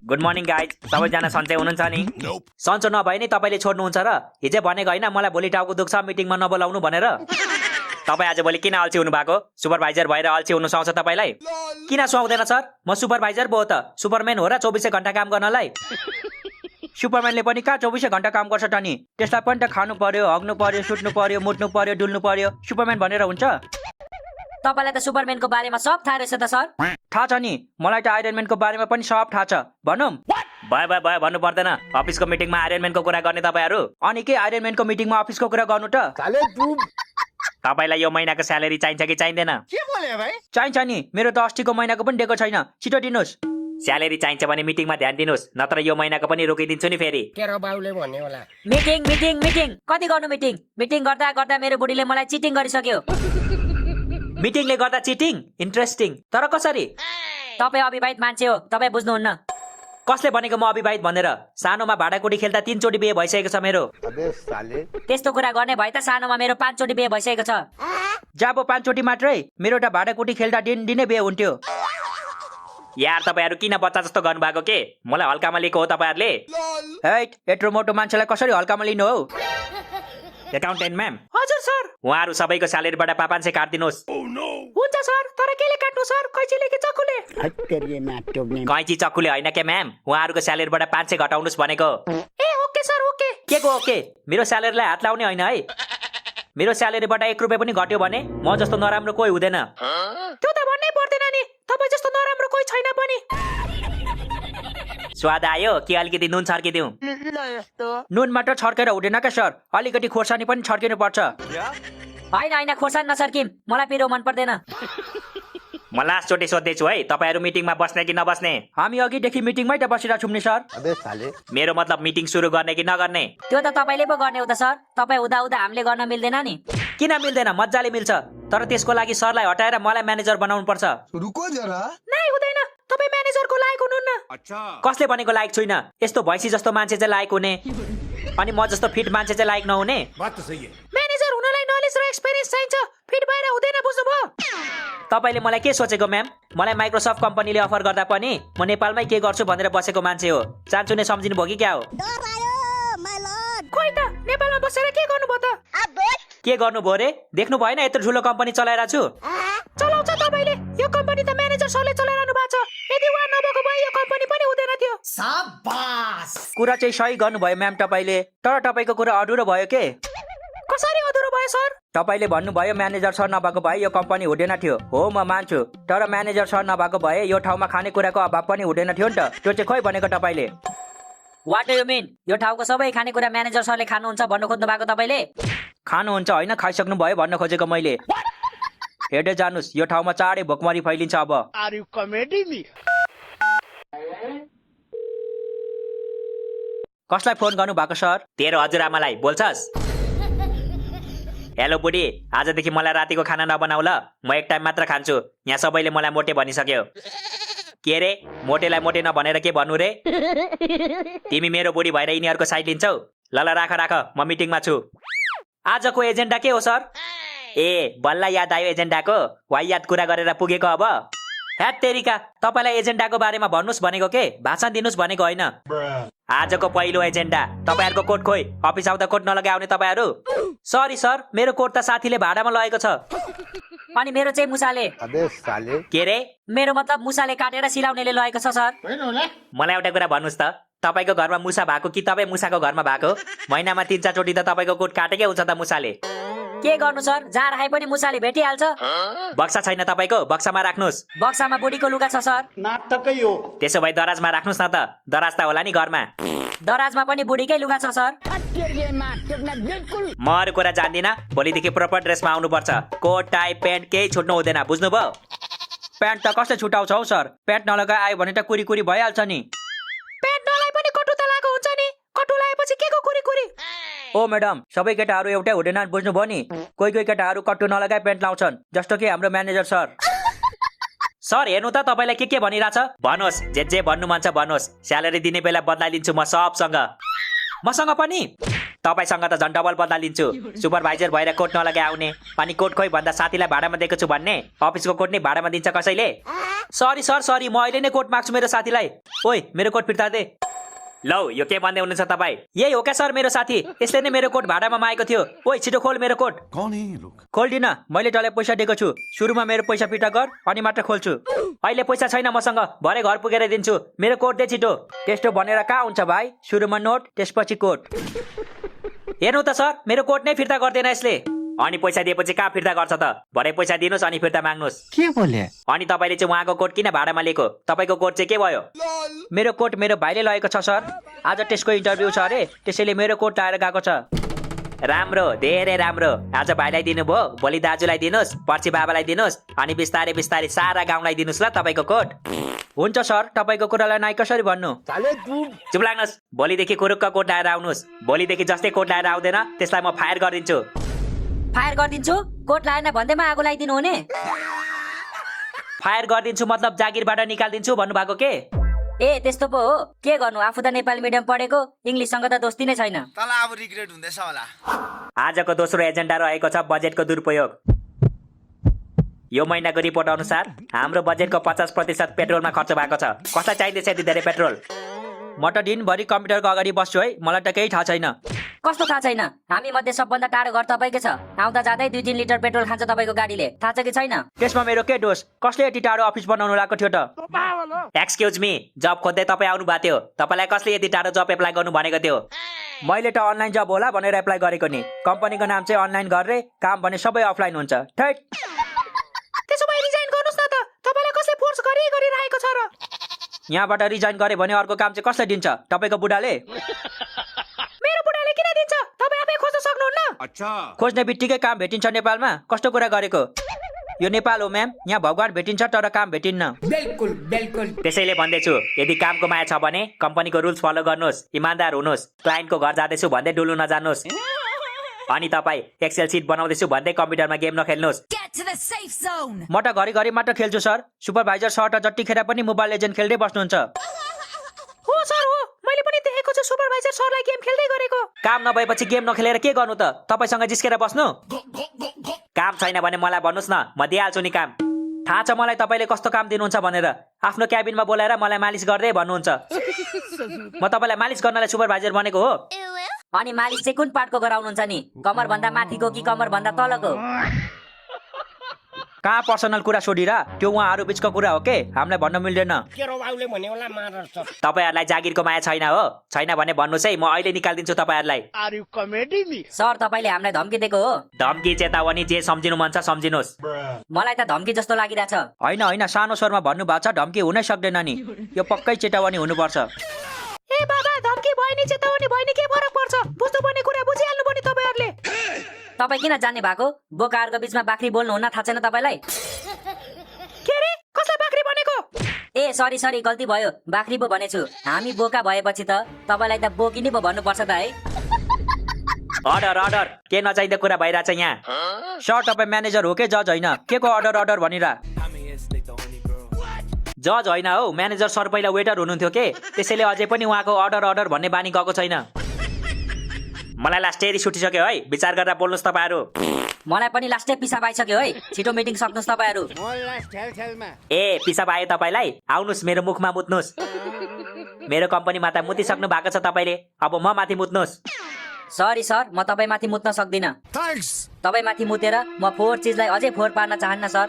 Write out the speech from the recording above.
Good morning guys, सबैजना सन्चै हुनुहुन्छ नि? सन्चो नभए नि तपाईँले छोड्नुहुन्छ र? हिजो भनेको होइन मलाई भोलि टाउको दुख्छ मिटिङमा नबोलाउनु भनेर? तपाईँ आज भोलि किन अल्छी हुनु भएको? सुपरभाइजर भएर अल्छी हुनु सुहाउँछ तपाईँलाई? किन सुहाउँदैन सर? म सुपरभाइजर पो हो त, सुपरम्यान हो र 24 घण्टा काम गर्नलाई? सुपरम्यानले पनि कहाँ 24 घण्टा काम गर्छ त नि? त्यसलाई पनि त खानु पर्यो, हग्नु पर्यो, सुत्नु पर्यो, मुट्नु पर्यो, डुल्नु पर्यो। सुपरम्यान भनेर हुन्छ? तपाईलाई त सुपरम्यानको बारेमा सब थाहा रहेछ त सर? थाहा छ नि, मलाई त आइरन म्यानको बारेमा पनि सब थाहा छ। भनौँ? भयो भन्नु पर्दैन। अफिसको मिटिङमा आइरन म्यानको कुरा गर्ने तपाईँहरू? अनि के आइरन म्यानको मिटिङमा अफिसको कुरा गर्नु त? तपाईँलाई यो महिनाको स्यालेरी चाहिन्छ कि चाहिँदैन? चाहिन्छ नि, मेरो त अस्तिको महिनाको पनि दिएको छैन। छिटो दिनुहोस्। स्यालेरी चाहिन्छ भने मिटिङमा ध्यान दिनुहोस्, नत्र यो महिनाको पनि रोकिदिन्छु नि फेरि। मिटिङ मिटिङ मिटिङ कति गर्नु मिटिङ? मिटिङ गर्दा गर्दा मेरो बुढीले मलाई चिटिङ गरिसक्यो। मिटिङले गर्दा चिटिङ? इन्ट्रेस्टिङ, तर कसरी? तपाईँ अविवाहित मान्छे हो, तपाईँ बुझ्नुहुन्न। कसले भनेको म अविवाहित भनेर? सानोमा भाडाकुटी खेल्दा 3 चोटि बिहे भइसकेको छ मेरो। त्यस्तो कुरा गर्ने भए त सानोमा मेरो 5 चोटि बिहे भइसकेको छ। जाबो 5 चोटि मात्रै? मेरो त भाडाकुटी खेल्दा दिनै बिहे हुन्थ्यो। यार तपाईँहरू किन बच्चा जस्तो गर्नुभएको के? मलाई हल्कामा लिएको हो तपाईँहरूले? हैट, यत्रो मोटो मान्छेलाई कसरी हल्कामा लिनु हो? Accountant ma'am. हजुर सर। उहाँहरू सबैको स्यालेरीबाट 500 काट्दिनुहोस्। हुन्छ सर, तर केले काट्नु सर? कैँचीले कि चक्कुले? कैँची चक्कुले होइन के म्याम, उहाँहरूको स्यालेरीबाट 500 घटाउनुहोस् भनेको। ए ओके सर, ओके। के को ओके? मेरो स्यालेरीलाई हात लाउने होइन है। मेरो स्यालेरीबाट 1 रुपियाँ पनि घट्यो भने म जस्तो नराम्रो कोही हुँदैन। त्यो त भन्नै पर्दैन नि, तपाईँ जस्तो नराम्रो कोही छैन पनि। स्वाद आयो कि अलिकति नुन छर्किदिउँ? नुन मात्र छर्केर हुँदैन क्या सर, अलिकति खोर्सानी पनि छर्किनु पर्छ। होइन खोर्सानी नछर्किम, मलाई पिरो मन पर्दैन। म लास्ट चोटि सोध्दैछु है, तपाईँहरू मिटिङमा बस्ने कि नबस्ने? हामी अघिदेखि मिटिङमै त बसिरहेको छौँ नि सर। मेरो मतलब मिटिङ सुरु गर्ने कि नगर्ने? त्यो त तपाईँले पो गर्ने हो त सर, तपाईँ हुँदा हुँदा हामीले गर्न मिल्दैन नि। किन मिल्दैन? मजाले मिल्छ, तर त्यसको लागि सरलाई हटाएर मलाई म्यानेजर बनाउनु पर्छ। रुको जरा। नै हुँदैन, तपाईँ म्यानेजरको लायक हुनुहुन्न। कसले भनेको लायक छुइनँ? यस्तो भैँसी जस्तो मान्छे चाहिँ लायक हुने, अनि म जस्तो फिट मान्छे चाहिँ लायक नहुने? म्यानेजर हुनलाई नलेज र एक्सपिरियन्स चाहिन्छ, फिट भएर हुँदैन, बुझ्नुभयो? तपाईँले मलाई के सोचेको म्याम? मलाई माइक्रोसफ्ट कम्पनीले अफर गर्दा पनि म नेपालमै के गर्छु भनेर बसेको मान्छे हो। चान्चु नै सम्झिनु भयो कि क्या हो? खोइ त, नेपालमा बसेर के गर्नुभयो त? के गर्नुभयो रे? देख्नु भएन यत्रो ठुलो कम्पनी चलाइरहेको छु? चलाउँछ तपाईँले, यो कम्पनी त म्यानेजर सरले चलाइरहनु भएको छ। यदि उहाँ नभएको भए यो कम्पनी पनि हुँदैन थियो। शाबास। कुरा चाहिँ सही गर्नुभयो म्याम तपाईँले, तर तपाईँको कुरा अधुरो भयो के? कसरी अधुरो भयो सर? तपाईँले भन्नुभयो म्यानेजर सर नभएको भए यो कम्पनी हुँदैन थियो। हो, म मान्छु, तर म्यानेजर सर नभएको भए यो ठाउँमा खानेकुराको अभाव पनि हुँदैन थियो नि त। त्यो चाहिँ खोइ भनेको तपाईँले? What do you mean? यो ठाउँको सबै खानेकुरा म्यानेजर सरले खानुहुन्छ भन्नु खोज्नु भएको तपाईँले? खानुहुन्छ होइन, खाइसक्नु भयो भन्न खोजेको मैले। हेर्दै जानुस्, यो ठाउँमा चाँडै भोकमरी फैलिन्छ अब। कसलाई फोन गर्नु भएको सर? तेरो हजुरआमालाई। बोल्छस्? हेलो बुढी, आजदेखि मलाई रातिको खाना नबनाऊ ल, म एक टाइम मात्र खान्छु। यहाँ सबैले मलाई मोटे भनिसक्यो। के रे, मोटेलाई मोटे नभनेर के भन्नु रे? तिमी मेरो बुढी भएर यिनीहरूको साइड लिन्छौ? ल राख, म मिटिङमा छु। आजको एजेन्डा के हो सर? ए बल्ल याद आयो एजेन्डाको, वाहियात कुरा गरेर पुगेको अब। ह्याट तेरिका, तपाईँलाई एजेन्डाको बारेमा भन्नुहोस् भनेको के, भाषण दिनुहोस् भनेको होइन। आजको पहिलो एजेन्डा, तपाईँहरूको कोट खोइ। अफिस आउँदा कोट नलगाइ आउने तपाईँहरू? सरी सर, मेरो कोट त साथीले भाडामा लगेको छ। अनि मेरो चाहिँ मुसाले। के रे? मेरो मतलब मुसाले काटेर सिलाउनेले लगेको छ सर। मलाई एउटा कुरा भन्नुहोस् त, तपाईँको घरमा मुसा भएको कि तपाईँ मुसाको घरमा भएको? महिनामा 3-4 चोटि त तपाईँको कोट काटेकै हुन्छ त मुसाले। के गर्नु सर, जहाँ राखे पनि मुसाले भेटिहाल्छ। बक्सा छैन तपाईँको? बक्सामा राख्नुहोस्। बक्सामा बुढीको लुगा छ सर। नाटकै हो। त्यसो भए दराजमा राख्नुहोस् न त, दराज त होला नि घरमा। दराजमा पनि बुढीकै लुगा छ सर। म अरू कुरा जान्दिनँ, भोलिदेखि प्रपर ड्रेसमा आउनुपर्छ। कोट टाई प्यान्ट केही छुट्नु हुँदैन, बुझ्नुभयो? प्यान्ट त कसले छुटाउँछ हौ सर? प्यान्ट नलगाए आयो भने त कुरी भइहाल्छ नि। प्यान्ट नलाए पनि कटु त लगाएको हुन्छ नि, कटु लगाएपछि के को कुरी? ओ म्याडम, सबै केटाहरू एउटै हुँदैन, बुझ्नुभयो नि? कोही केटाहरू कट्टु नलगाए प्यान्ट लाउँछन्, जस्तो कि हाम्रो म्यानेजर सर। सर हेर्नु त तपाईँलाई के भनिरहेछ? भन्नुहोस्, जे भन्नु मन छ भन्नुहोस्। स्यालेरी दिने बेला बदलाइदिन्छु म सबसँग। मसँग पनि? तपाईँसँग त झन् डबल बदला लिन्छु सुपरभाइजर भएर कोट नलगाइ आउने अनि कोट खोइ भन्दा साथीलाई भाडामा दिएको छु भन्ने अफिसको कोट नि भाडामा दिन्छ कसैले सरी सर सरी म अहिले नै कोट माग्छु मेरो साथीलाई ओइ मेरो कोट फिर्ता दे लौ यो के भन्दै हुनुहुन्छ तपाईँ यही हो क्या सर मेरो साथी यसले नै मेरो कोट भाडामा मागेको थियो ओइ छिटो खोल मेरो कोट कौन है ये लोग? खोल्दिन मैले तँलाई पैसा दिएको छु सुरुमा मेरो पैसा फिर्ता गर अनि मात्र खोल्छु अहिले पैसा छैन मसँग भरे घर पुगेर दिन्छु मेरो कोट दे छिटो त्यस्तो भनेर कहाँ हुन्छ भाइ सुरुमा नोट त्यसपछि कोट हेर्नु त सर मेरो कोट नै फिर्ता गर्दैन यसले अनि पैसा दिएपछि कहाँ फिर्ता गर्छ त भरे पैसा दिनुहोस् अनि फिर्ता माग्नुहोस् के बोले? अनि तपाईँले चाहिँ उहाँको कोट किन भाडामा लिएको तपाईँको कोट चाहिँ के भयो मेरो कोट मेरो भाइले लगेको छ सर आज त्यसको इन्टरभ्यू छ अरे त्यसैले मेरो कोट लाएर गएको छ राम्रो धेरै राम्रो आज भाइलाई दिनुभयो भोलि दाजुलाई दिनुहोस् पर्सि बाबालाई दिनुहोस् अनि बिस्तारै बिस्तारै सारा गाउँलाई दिनुहोस् ल तपाईँको कोट हुन्छ सर तपाईँको कुरालाई नाइ कसरी भन्नु चुप लाग्नुहोस् भोलिदेखि कुरुक्क कोट लाएर आउनुहोस् भोलिदेखि जस्तै कोट लाएर आउँदैन त्यसलाई म फायर गरिदिन्छु फायर गरिदिन्छु कोट लाएन भन्दैमा आगो लगाइदिनु हुने फायर गरिदिन्छु मतलब जागिरबाट निकालिदिन्छु भन्नुभएको के ए त्यस्तो पो हो के गर्नु आफू त नेपाली मिडियम पढेको इङ्ग्लिससँग त दोस्ती नै छैन तँलाई अब रिग्रेट हुँदैछ होला आजको दोस्रो एजेन्डा रहेको छ बजेटको दुरुपयोग यो महिनाको रिपोर्ट अनुसार हाम्रो बजेटको 50% पेट्रोलमा खर्च भएको छ कसलाई चाहिँदैछ यति धेरै पेट्रोल म त दिनभरि कम्प्युटरको अगाडि बस्छु है मलाई त केही थाहा छैन कस्तो थाहा छैन हामी मध्ये सबभन्दा टाढो घर तपाईँकै छ आउँदा जाँदै 2-3 लिटर पेट्रोल खान्छ तपाईँको गाडीले थाहा छ कि छैन त्यसमा मेरो के दोष कसले यति टाढो अफिस बनाउनु लागेको थियो त एक्सक्युज मी जब खोज्दै तपाईँ आउनु भएको थियो तपाईँलाई कसले यति टाढो जब एप्लाई गर्नु भनेको थियो मैले त अनलाइन जब होला भनेर एप्लाई गरेको नि कम्पनीको नाम चाहिँ अनलाइन गरेँ काम भने सबै अफलाइन हुन्छ ठैट त्यसो भए रिजाइन गर्नुस् न त तपाईँलाई कसले फोर्स गरिरहेको छ र यहाँबाट रिजाइन गरे भने अर्को काम चाहिँ कसले दिन्छ तपाईँको बुढाले मेरो बुढाले किन दिन्छ तपाईँ आफै खोज्न सक्नुहुन्न अच्छा खोज्ने बित्तिकै काम भेटिन्छ नेपालमा कस्तो कुरा गरेको यो नेपाल हो म्याम यहाँ भगवान भेटिन्छ तर काम भेटिन्न बिल्कुल बिल्कुल त्यसैले भन्दैछु यदि कामको माया छ भने कम्पनीको रुल्स फलो गर्नुहोस् इमानदार हुनुहोस् क्लाइन्टको घर जाँदैछु भन्दै डुल्नु नजानुहोस् अनि तपाईँ एक्सेल सिट बनाउँदैछु भन्दै कम्प्युटरमा गेम नखेल्नुहोस् म त घरिघरि मात्र खेल्छु सर सुपरभाइजर सर त जतिखेर पनि मोबाइल लेजेन्ड खेल्दै बस्नुहुन्छ हो सर हो मैले पनि देखेको छु सुपरभाइजर सरलाई गेम खेल्दै गरेको काम नभएपछि गेम नखेलेर के गर्नु त तपाईँसँग जिस्केर बस्नु काम छैन भने मलाई भन्नुहोस् न म दिइहाल्छु नि काम थाहा छ मलाई तपाईँले कस्तो काम दिनुहुन्छ भनेर आफ्नो क्याबिनमा बोलाएर मलाई मालिस गर्दै भन्नुहुन्छ म तपाईँलाई मालिस गर्नलाई सुपरभाइजर बनेको हो अनि मालिस चाहिँ कुन पार्टको गराउनुहुन्छ नि कमर भन्दा माथिको कि कमर भन्दा तलको कहाँ पर्सनल कुरा सोधिरा त्यो उहाँहरू बिचको कुरा हो के हामीलाई भन्न मिल्दैन तपाईँहरूलाई जागिरको माया छैन हो छैन भने भन्नुहोस् है म अहिले निकालिदिन्छु तपाईँहरूलाई सर तपाईँले हामीलाई धम्की दिएको हो धम्की चेतावनी जे सम्झिनु मन छ सम्झिनुहोस् मलाई त धम्की जस्तो लागिरहेछ होइन होइन सानो स्वरमा भन्नु भएको छ धम्की हुनै सक्दैन नि यो पक्कै चेतावनी हुनुपर्छ ए बाबा धम्की भयो नि चेतावनी भयो नि के फरक पर्छ बुझ्नुपर्ने कुरा बुझिहाल्नु पर्ने तपाईँहरूले तपाईँ किन जान्ने भएको बोकाहरूको बिचमा बाख्री बोल्नु हुन्न थाहा छैन तपाईँलाई के रे कसलाई बाख्री भनेको ए सरी सरी गल्ती भयो बाख्री पो भनेछु हामी बोका भएपछि त तपाईँलाई त बोकी नै पो भन्नुपर्छ त है अर्डर अर्डर के नचाहिँदो कुरा भइरहेछ यहाँ सर तपाईँ म्यानेजर हो के जज होइन के को अर्डर अर्डर भनिरा जज होइन हौ म्यानेजर सर पहिला वेटर हुनुहुन्थ्यो के त्यसैले अझै पनि उहाँको अर्डर अर्डर भन्ने बानी गएको छैन मलाई लास्टेरी छुटिसक्यो है विचार गरेर बोल्नुहोस् तपाईँहरू मलाई पनि लास्टै पिसाब आइसक्यो है छिटो मिटिङ सक्नुहोस् तपाईँहरू ए पिसाब आयो तपाईँलाई आउनुहोस् मेरो मुखमा मुत्नुहोस् मेरो कम्पनीमा त मुतिसक्नु भएको छ तपाईँले अब म माथि मुत्नुहोस् सरी सर म तपाईँ माथि मुत्न सक्दिनँ तपाईँ माथि मुतेर म फोहोर चिजलाई अझै फोहोर पार्न चाहन्न सर